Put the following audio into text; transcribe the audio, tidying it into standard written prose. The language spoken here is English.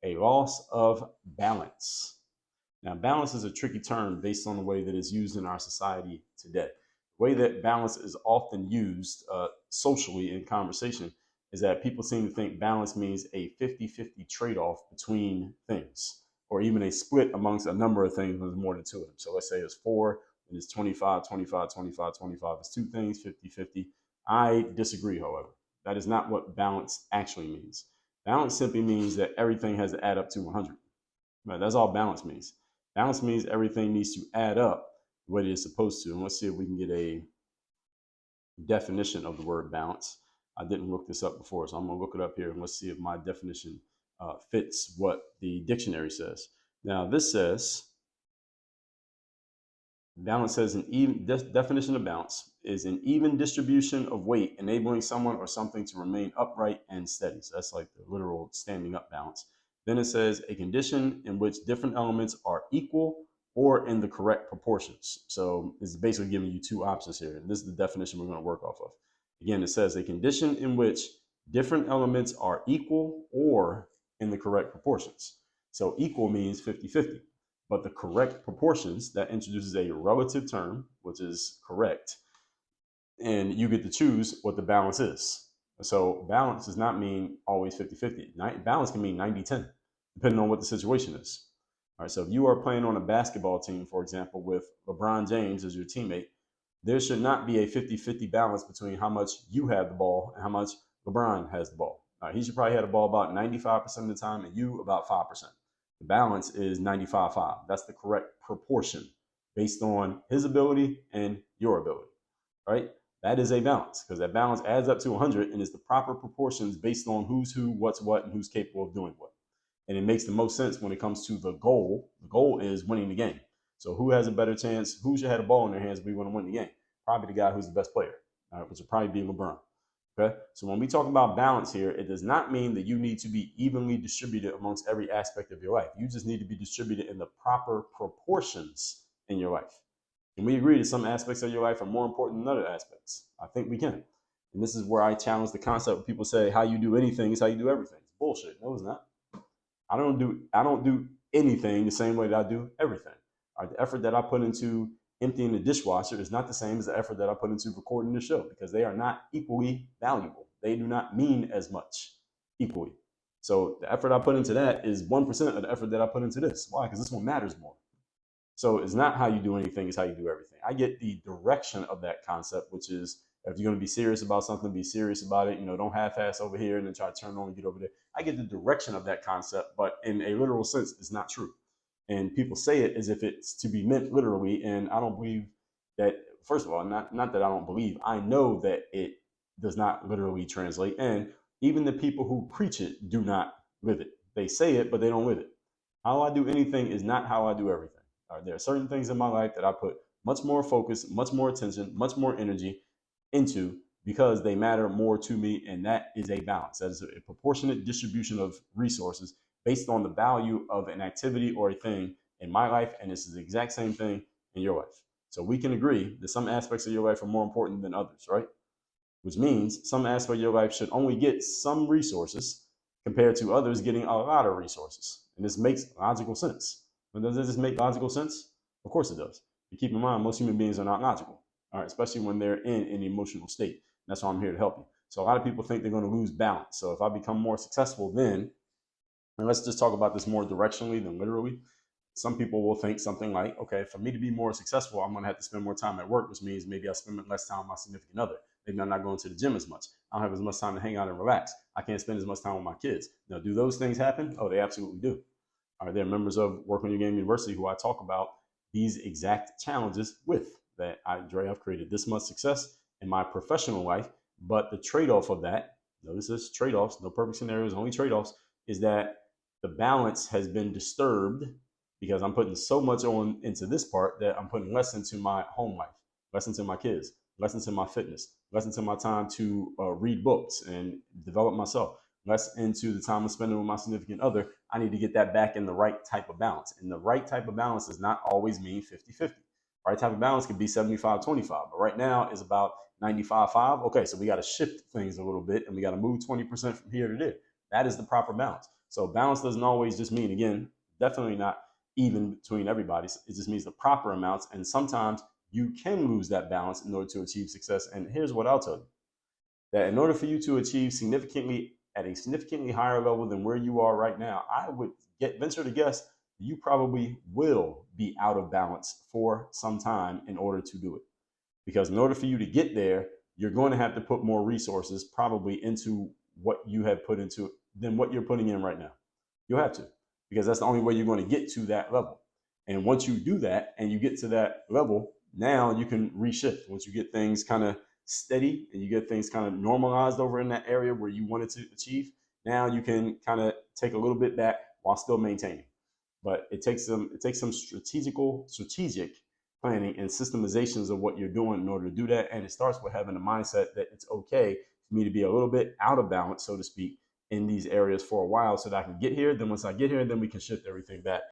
a loss of balance. Now, balance is a tricky term based on the way that it's used in our society today. The way that balance is often used socially in conversation is that people seem to think balance means a 50-50 trade off between things, or even a split amongst a number of things when there's more than two of them. So let's say it's four, and it's 25, 25, 25, 25. It's two things, 50-50. I disagree, however. That is not what balance actually means. Balance simply means that everything has to add up to 100. Right? That's all balance means. Balance means everything needs to add up the way it is supposed to. And let's see if we can get a definition of the word balance. I didn't look this up before, so I'm going to look it up here and let's see if my definition fits what the dictionary says. Now, this says balance says an even definition of balance is an even distribution of weight, enabling someone or something to remain upright and steady. So that's like the literal standing up balance. Then it says a condition in which different elements are equal or in the correct proportions. So it's basically giving you two options here. And this is the definition we're going to work off of. Again, it says a condition in which different elements are equal or in the correct proportions. So equal means 50-50. But the correct proportions, that introduces a relative term, which is correct. And you get to choose what the balance is. So balance does not mean always 50-50. Balance can mean 90-10, depending on what the situation is. All right, so if you are playing on a basketball team, for example, with LeBron James as your teammate, there should not be a 50-50 balance between how much you have the ball and how much LeBron has the ball. He should probably have the ball about 95% of the time and you about 5%. The balance is 95-5. That's the correct proportion based on his ability and your ability, right? That is a balance because that balance adds up to 100 and is the proper proportions based on who's who, what's what, and who's capable of doing what. And it makes the most sense when it comes to the goal. The goal is winning the game. So who has a better chance? Who should have the ball in their hands if we want to win the game? Probably the guy who's the best player, all right, which will probably be LeBron. Okay, so when we talk about balance here, it does not mean that you need to be evenly distributed amongst every aspect of your life. You just need to be distributed in the proper proportions in your life. Can we agree that some aspects of your life are more important than other aspects? I think we can. And this is where I challenge the concept when people say how you do anything is how you do everything. It's bullshit. No, it's not. I don't do anything the same way that I do everything. All right, the effort that I put into emptying the dishwasher is not the same as the effort that I put into recording the show because they are not equally valuable. They do not mean as much equally. So the effort I put into that is 1% of the effort that I put into this. Why? Because this one matters more. So it's not how you do anything, it's how you do everything. I get the direction of that concept, which is if you're going to be serious about something, be serious about it. Don't half-ass over here and then try to turn on and get over there. I get the direction of that concept, but in a literal sense, it's not true. And people say it as if it's to be meant literally, and I don't believe that. First of all, not that I don't believe, I know that it does not literally translate, and even the people who preach it do not live it. They say it, but they don't live it. How I do anything is not how I do everything. There are certain things in my life that I put much more focus, much more attention, much more energy into because they matter more to me, and that is a balance. That is a proportionate distribution of resources based on the value of an activity or a thing in my life, and this is the exact same thing in your life. So we can agree that some aspects of your life are more important than others, right? Which means some aspect of your life should only get some resources compared to others getting a lot of resources. And this makes logical sense. But does this make logical sense? Of course it does. But keep in mind, most human beings are not logical, all right, especially when they're in an emotional state. That's why I'm here to help you. So a lot of people think they're going to lose balance. So if I become more successful, then, and let's just talk about this more directionally than literally. Some people will think something like, okay, for me to be more successful, I'm going to have to spend more time at work, which means maybe I'll spend less time with my significant other. Maybe I'm not going to the gym as much. I don't have as much time to hang out and relax. I can't spend as much time with my kids. Now, do those things happen? Oh, they absolutely do. All right, there are members of Work on Your Game University who I talk about these exact challenges with that I've created this much success in my professional life, but the trade-off of that, notice this, trade-offs, no perfect scenarios, only trade-offs, is that the balance has been disturbed because I'm putting so much on into this part that I'm putting less into my home life, less into my kids, less into my fitness, less into my time to read books and develop myself, less into the time I'm spending with my significant other. I need to get that back in the right type of balance. And the right type of balance does not always mean 50-50. Right type of balance could be 75-25, but right now is about 95-5. Okay, so we got to shift things a little bit and we got to move 20% from here to there. That is the proper balance. So balance doesn't always just mean, again, definitely not even between everybody. It just means the proper amounts. And sometimes you can lose that balance in order to achieve success. And here's what I'll tell you, that in order for you to achieve significantly at a significantly higher level than where you are right now, I would venture to guess you probably will be out of balance for some time in order to do it. Because in order for you to get there, you're going to have to put more resources probably into what you have put into than what you're putting in right now. You'll have to, because that's the only way you're going to get to that level. And once you do that and you get to that level, now you can reshift. Once you get things kind of steady and you get things kind of normalized over in that area where you wanted to achieve, now you can kind of take a little bit back while still maintaining. But it takes some strategic planning and systemizations of what you're doing in order to do that. And it starts with having a mindset that it's okay for me to be a little bit out of balance, so to speak, in these areas for a while so that I can get here. Then once I get here, then we can shift everything back